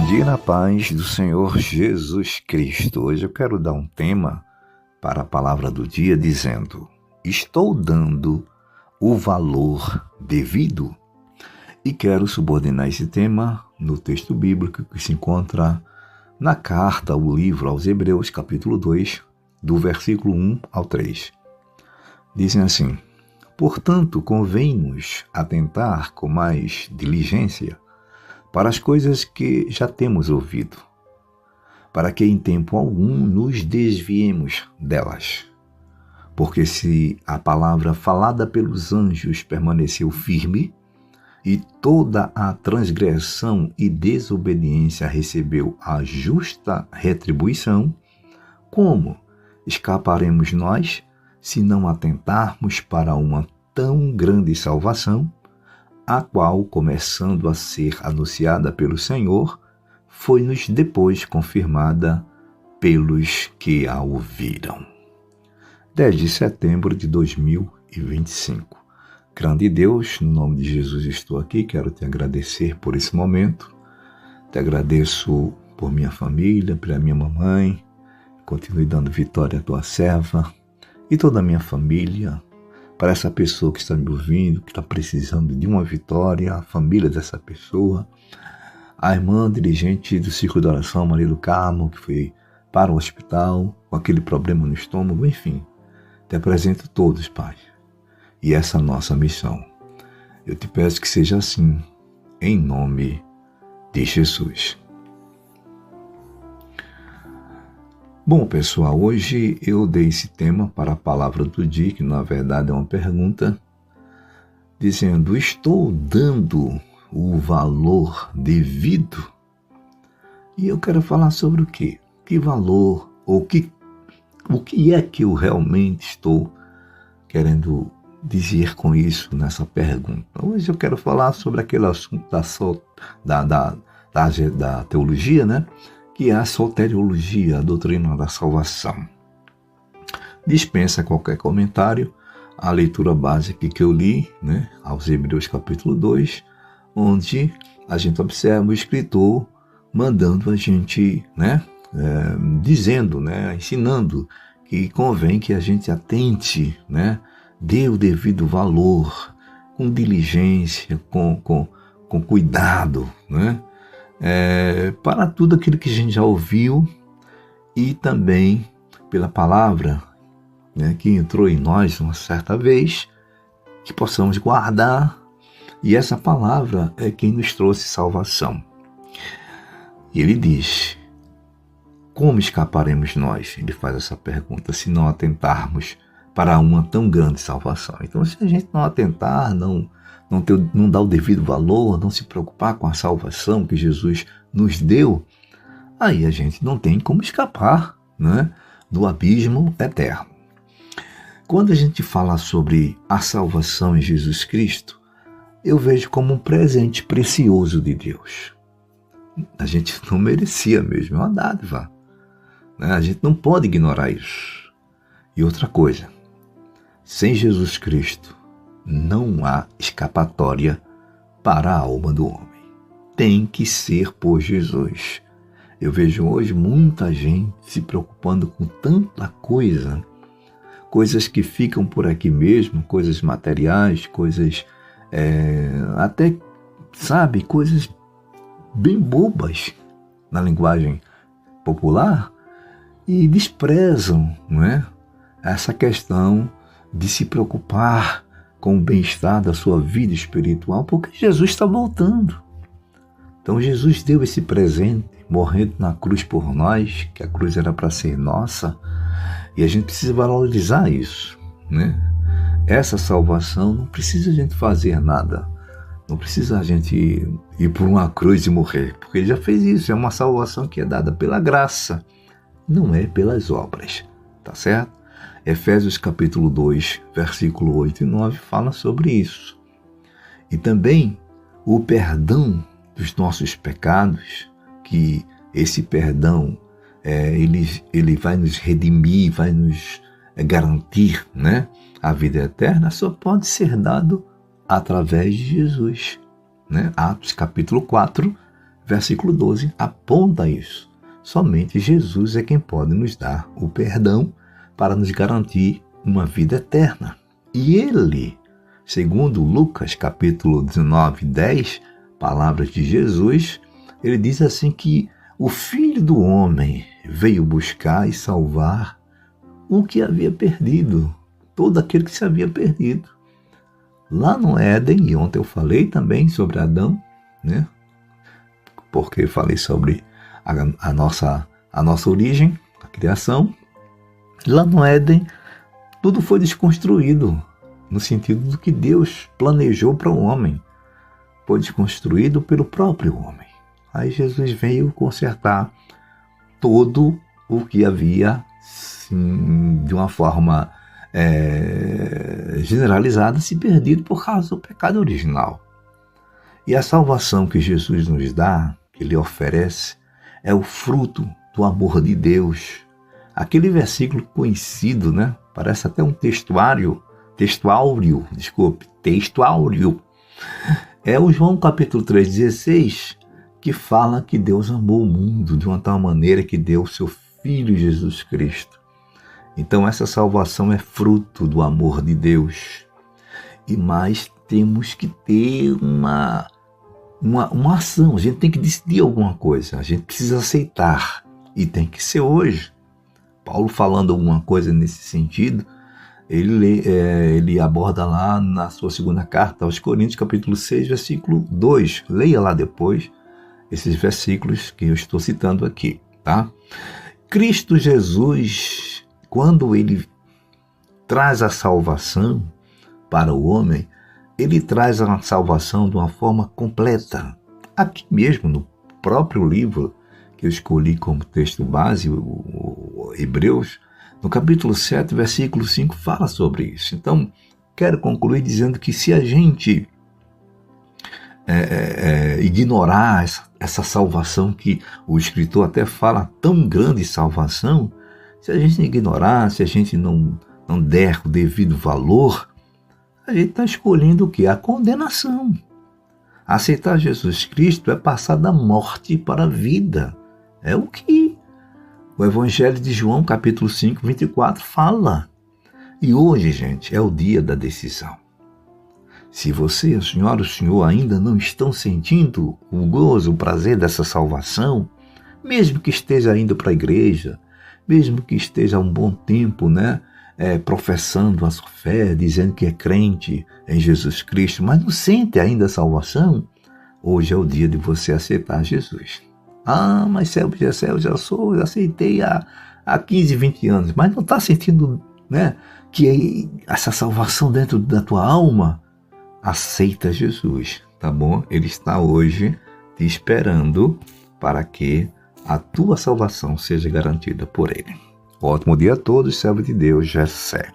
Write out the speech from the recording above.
dia na paz do Senhor Jesus Cristo. Hoje eu quero dar um tema para a palavra do dia dizendo: estou dando o valor devido? E quero subordinar esse tema no texto bíblico que se encontra na carta, o livro aos Hebreus, capítulo 2, do versículo 1 ao 3. Dizem assim: portanto, convém-nos atentar com mais diligência para as coisas que já temos ouvido, para que em tempo algum nos desviemos delas. Porque se a palavra falada pelos anjos permaneceu firme, e toda a transgressão e desobediência recebeu a justa retribuição, como escaparemos nós se não atentarmos para uma tão grande salvação, a qual, começando a ser anunciada pelo Senhor, foi-nos depois confirmada pelos que a ouviram. 10 de setembro de 2025. Grande Deus, no nome de Jesus estou aqui, quero te agradecer por esse momento. Te agradeço por minha família, pela minha mamãe. Continue dando vitória à tua serva e toda a minha família. Para essa pessoa que está me ouvindo, que está precisando de uma vitória, a família dessa pessoa, a irmã dirigente do Círculo de Oração, Maria do Carmo, que foi para o hospital com aquele problema no estômago, enfim, te apresento todos, Pai. E essa é a nossa missão. Eu te peço que seja assim, em nome de Jesus. Bom, pessoal, hoje eu dei esse tema para a palavra do dia, que na verdade é uma pergunta, dizendo: estou dando o valor devido? E eu quero falar sobre o quê? Que valor, ou o que é que eu realmente estou querendo dizer com isso nessa pergunta? Hoje eu quero falar sobre aquele assunto da teologia, né? Que é a soteriologia, a doutrina da salvação. Dispensa qualquer comentário a leitura básica que eu li, né, aos Hebreus capítulo 2, onde a gente observa o escritor mandando a gente, né, dizendo, né, ensinando que convém que a gente atente, né, dê o devido valor, com diligência, com cuidado, né, para tudo aquilo que a gente já ouviu e também pela palavra, né, que entrou em nós uma certa vez, que possamos guardar, e essa palavra é quem nos trouxe salvação. E ele diz: como escaparemos nós? Ele faz essa pergunta, se não atentarmos para uma tão grande salvação. Então, se a gente não atentar, não dar o devido valor, não se preocupar com a salvação que Jesus nos deu, aí a gente não tem como escapar, né, do abismo eterno. Quando a gente fala sobre a salvação em Jesus Cristo, eu vejo como um presente precioso de Deus. A gente não merecia mesmo, é uma dádiva, né? A gente não pode ignorar isso. E outra coisa, sem Jesus Cristo, não há escapatória para a alma do homem. Tem que ser por Jesus. Eu vejo hoje muita gente se preocupando com tanta coisa, coisas que ficam por aqui mesmo, coisas materiais, coisas até, sabe, coisas bem bobas na linguagem popular, e desprezam, não é, essa questão de se preocupar com o bem-estar da sua vida espiritual, porque Jesus está voltando. Então Jesus deu esse presente, morrendo na cruz por nós, que a cruz era para ser nossa, e a gente precisa valorizar isso, né? Essa salvação não precisa a gente fazer nada, não precisa a gente ir por uma cruz e morrer, porque ele já fez isso. É uma salvação que é dada pela graça, não é pelas obras, tá certo? Efésios capítulo 2, versículo 8 e 9 fala sobre isso. E também o perdão dos nossos pecados, que esse perdão ele vai nos redimir, vai nos garantir, né, a vida eterna, só pode ser dado através de Jesus, né? Atos capítulo 4, versículo 12, aponta isso. Somente Jesus é quem pode nos dar o perdão para nos garantir uma vida eterna. E ele, segundo Lucas capítulo 19, 10, palavras de Jesus, ele diz assim que o Filho do Homem veio buscar e salvar o que havia perdido, todo aquele que se havia perdido. Lá no Éden, e ontem eu falei também sobre Adão, né? Porque falei sobre a nossa origem, a criação. Lá no Éden, tudo foi desconstruído, no sentido do que Deus planejou para o homem. Foi desconstruído pelo próprio homem. Aí Jesus veio consertar todo o que havia, sim, de uma forma generalizada, se perdido por causa do pecado original. E a salvação que Jesus nos dá, que Ele oferece, é o fruto do amor de Deus. Aquele versículo conhecido, né? Parece até um textuário. É o João capítulo 3,16, que fala que Deus amou o mundo de uma tal maneira que deu o seu Filho Jesus Cristo. Então essa salvação é fruto do amor de Deus. E mais temos que ter uma ação, a gente tem que decidir alguma coisa, a gente precisa aceitar, e tem que ser hoje. Paulo falando alguma coisa nesse sentido, ele aborda lá na sua segunda carta aos Coríntios, capítulo 6, versículo 2. Leia lá depois esses versículos que eu estou citando aqui, tá? Cristo Jesus, quando ele traz a salvação para o homem, ele traz a salvação de uma forma completa. Aqui mesmo, no próprio livro que eu escolhi como texto base, o Hebreus, no capítulo 7, versículo 5, fala sobre isso. Então, quero concluir dizendo que se a gente ignorar essa salvação que o escritor até fala, tão grande salvação, se a gente ignorar, se a gente não der o devido valor, a gente está escolhendo o quê? A condenação. Aceitar Jesus Cristo é passar da morte para a vida. É o que o Evangelho de João, capítulo 5, 24, fala. E hoje, gente, é o dia da decisão. Se você, a senhora, o senhor ainda não estão sentindo o gozo, o prazer dessa salvação, mesmo que esteja indo para a igreja, mesmo que esteja há um bom tempo, né, professando a sua fé, dizendo que é crente em Jesus Cristo, mas não sente ainda a salvação, hoje é o dia de você aceitar Jesus. Ah, mas eu já aceitei há 15, 20 anos, mas não está sentindo, né, que essa salvação dentro da tua alma? Aceita Jesus, tá bom? Ele está hoje te esperando para que a tua salvação seja garantida por Ele. Ótimo dia a todos, servo de Deus, Jessé.